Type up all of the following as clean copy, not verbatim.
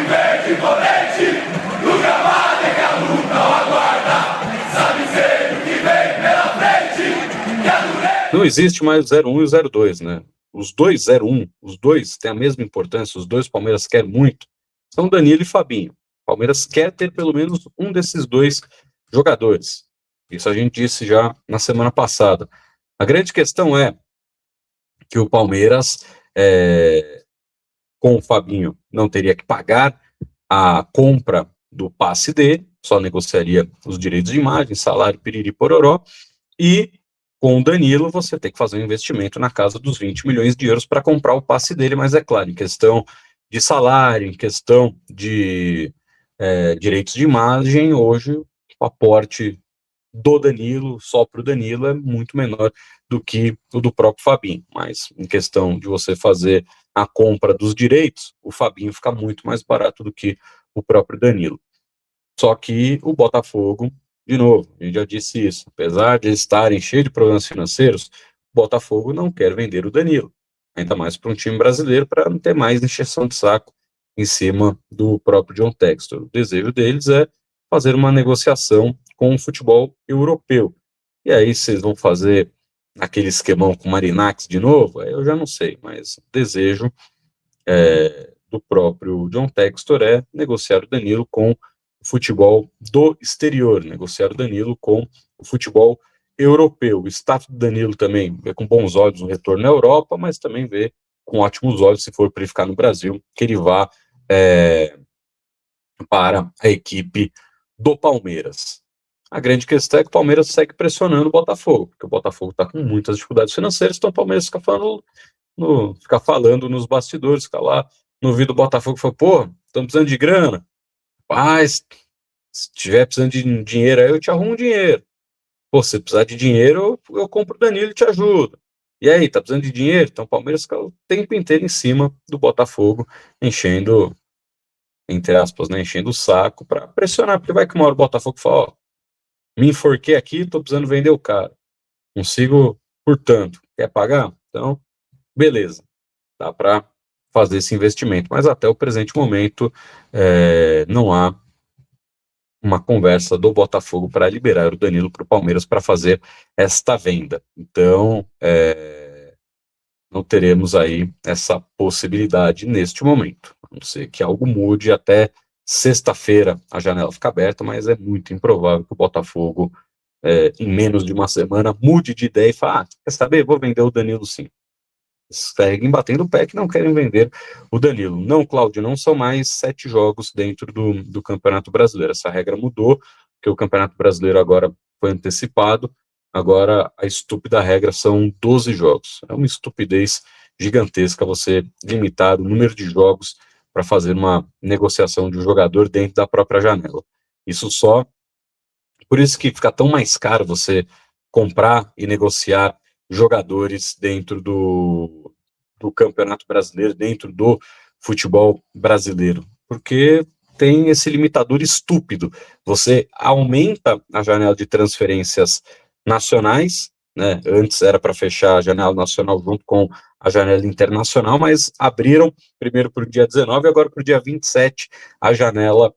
verde imponente, no gramado é que a luta o aguarda. Sabe sempre o que vem pela frente, que a dureza... Não existe mais o 0-1 e o 0-2, né? Os dois 0-1, os dois têm a mesma importância, os dois o Palmeiras quer muito, são Danilo e Fabinho. O Palmeiras quer ter pelo menos um desses dois jogadores. Isso a gente disse já na semana passada. A grande questão é que o Palmeiras, com o Fabinho, não teria que pagar a compra do passe dele, só negociaria os direitos de imagem, salário, piriri, pororó, e com o Danilo você tem que fazer um investimento na casa dos 20 milhões de euros para comprar o passe dele, mas é claro, em questão de salário, em questão de direitos de imagem, hoje o aporte do Danilo, só para o Danilo, é muito menor do que o do próprio Fabinho, mas em questão de você fazer a compra dos direitos, o Fabinho fica muito mais barato do que o próprio Danilo. Só que o Botafogo, de novo, a gente já disse isso, apesar de estarem cheios de problemas financeiros, o Botafogo não quer vender o Danilo, ainda mais para um time brasileiro, para não ter mais encheção de saco em cima do próprio John Textor. O desejo deles é fazer uma negociação com o futebol europeu. E aí vocês vão fazer aquele esquemão com o Marinax de novo? Eu já não sei, mas o desejo do próprio John Textor é negociar o Danilo com o futebol do exterior, negociar o Danilo com o futebol europeu. O staff do Danilo também vê com bons olhos o retorno na Europa, mas também vê com ótimos olhos, se for para ele ficar no Brasil, que ele vá para a equipe do Palmeiras. A grande questão é que o Palmeiras segue pressionando o Botafogo, porque o Botafogo está com muitas dificuldades financeiras, então o Palmeiras fica falando nos bastidores, fica lá no ouvido do Botafogo e fala, pô, estamos precisando de grana. Mas, se tiver precisando de dinheiro aí, eu te arrumo dinheiro. Pô, se precisar de dinheiro, eu compro o Danilo e te ajudo. E aí, tá precisando de dinheiro? Então o Palmeiras fica o tempo inteiro em cima do Botafogo, enchendo, entre aspas, né, enchendo o saco para pressionar, porque vai que uma hora o Botafogo fala, ó, me enforquei aqui, tô precisando vender o cara. Consigo, portanto, quer pagar? Então, beleza, dá para fazer esse investimento, mas até o presente momento não há uma conversa do Botafogo para liberar o Danilo para o Palmeiras para fazer esta venda. Então, não teremos aí essa possibilidade neste momento. A não ser que algo mude até sexta-feira a janela fica aberta, mas é muito improvável que o Botafogo, em menos de uma semana, mude de ideia e fale, quer saber, vou vender o Danilo sim. Seguem batendo o pé que não querem vender o Danilo. Não, Cláudio, não são mais 7 jogos dentro do Campeonato Brasileiro. Essa regra mudou, porque o Campeonato Brasileiro agora foi antecipado, agora a estúpida regra são 12 jogos. É uma estupidez gigantesca você limitar o número de jogos para fazer uma negociação de um jogador dentro da própria janela. Isso só... Por isso que fica tão mais caro você comprar e negociar jogadores dentro do Campeonato Brasileiro, dentro do futebol brasileiro, porque tem esse limitador estúpido. Você aumenta a janela de transferências nacionais, né? Antes era para fechar a janela nacional junto com a janela internacional, mas abriram primeiro para o dia 19 e agora para o dia 27 a janela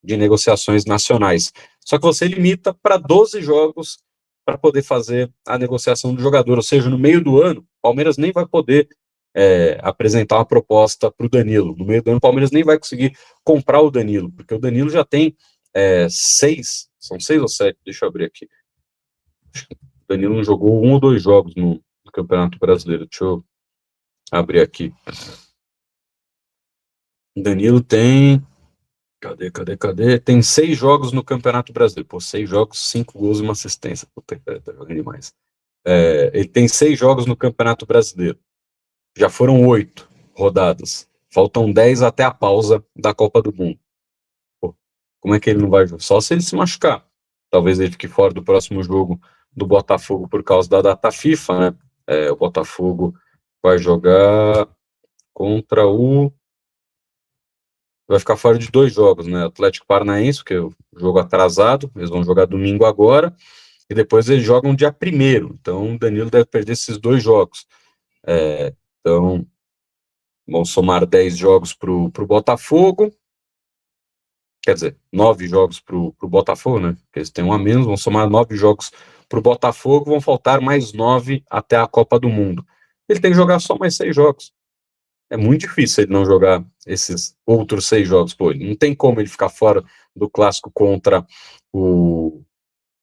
de negociações nacionais. Só que você limita para 12 jogos para poder fazer a negociação do jogador, ou seja, no meio do ano, o Palmeiras nem vai poder apresentar uma proposta para o Danilo. No meio do ano, o Palmeiras nem vai conseguir comprar o Danilo, porque o Danilo já tem 6, são 6 ou 7, deixa eu abrir aqui. O Danilo não jogou 1 ou 2 jogos no Campeonato Brasileiro, deixa eu abrir aqui. O Danilo tem... Cadê? Tem 6 jogos no Campeonato Brasileiro. Pô, 6 jogos, 5 gols e uma assistência. Puta, tá jogando demais. Ele tem 6 jogos no Campeonato Brasileiro. Já foram 8 rodadas. Faltam 10 até a pausa da Copa do Mundo. Pô, como é que ele não vai jogar? Só se ele se machucar. Talvez ele fique fora do próximo jogo do Botafogo por causa da data FIFA, né? O Botafogo vai jogar contra o... Vai ficar fora de 2 jogos, né? Atlético Paranaense, que é o jogo atrasado, eles vão jogar domingo agora, e depois eles jogam dia 1º, então o Danilo deve perder esses 2 jogos. Então, vão somar 10 jogos para o Botafogo, quer dizer, 9 jogos para o Botafogo, né? Porque eles têm um a menos, vão somar 9 jogos para o Botafogo, vão faltar mais 9 até a Copa do Mundo. Ele tem que jogar só mais 6 jogos. É muito difícil ele não jogar esses outros 6 jogos. Pô, não tem como ele ficar fora do clássico contra o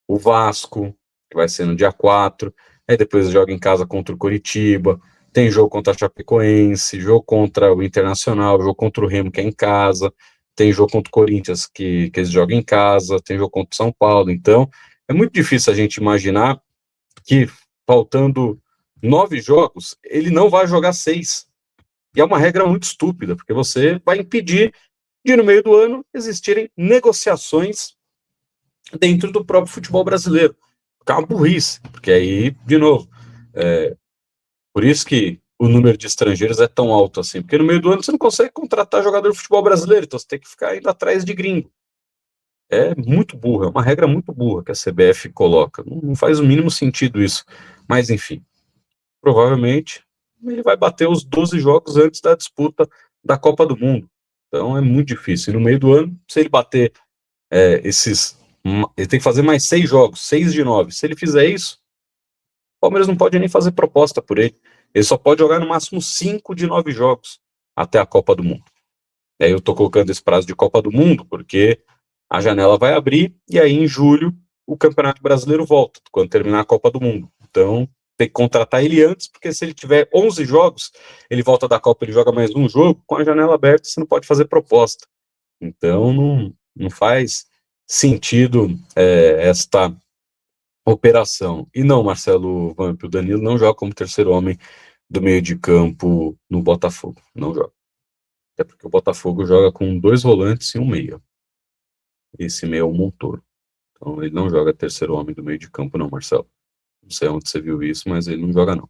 Vasco, que vai ser no dia 4. Aí depois joga em casa contra o Coritiba. Tem jogo contra a Chapecoense, jogo contra o Internacional, jogo contra o Remo, que é em casa. Tem jogo contra o Corinthians, que eles jogam em casa. Tem jogo contra o São Paulo. Então, é muito difícil a gente imaginar que, faltando 9 jogos, ele não vai jogar 6. E é uma regra muito estúpida, porque você vai impedir de, no meio do ano, existirem negociações dentro do próprio futebol brasileiro. Que é uma burrice, porque aí, de novo, por isso que o número de estrangeiros é tão alto assim, porque no meio do ano você não consegue contratar jogador de futebol brasileiro, então você tem que ficar indo atrás de gringo. É muito burra, é uma regra muito burra que a CBF coloca. Não faz o mínimo sentido isso. Mas, enfim, provavelmente ele vai bater os 12 jogos antes da disputa da Copa do Mundo. Então é muito difícil. E no meio do ano, se ele bater ele tem que fazer mais 6 jogos, 6 de 9. Se ele fizer isso, o Palmeiras não pode nem fazer proposta por ele. Ele só pode jogar no máximo 5 de 9 jogos até a Copa do Mundo. E aí eu tô colocando esse prazo de Copa do Mundo porque a janela vai abrir e aí em julho o Campeonato Brasileiro volta, quando terminar a Copa do Mundo. Então tem que contratar ele antes, porque se ele tiver 11 jogos, ele volta da Copa, ele joga mais um jogo, com a janela aberta você não pode fazer proposta. Então não faz sentido esta operação. E não, Marcelo Vamp, o Danilo não joga como terceiro homem do meio de campo no Botafogo, não joga. Até porque o Botafogo joga com 2 volantes e um meia. Esse meia é o Montoro. Então ele não joga terceiro homem do meio de campo não, Marcelo. Não sei onde você viu isso, mas ele não joga não.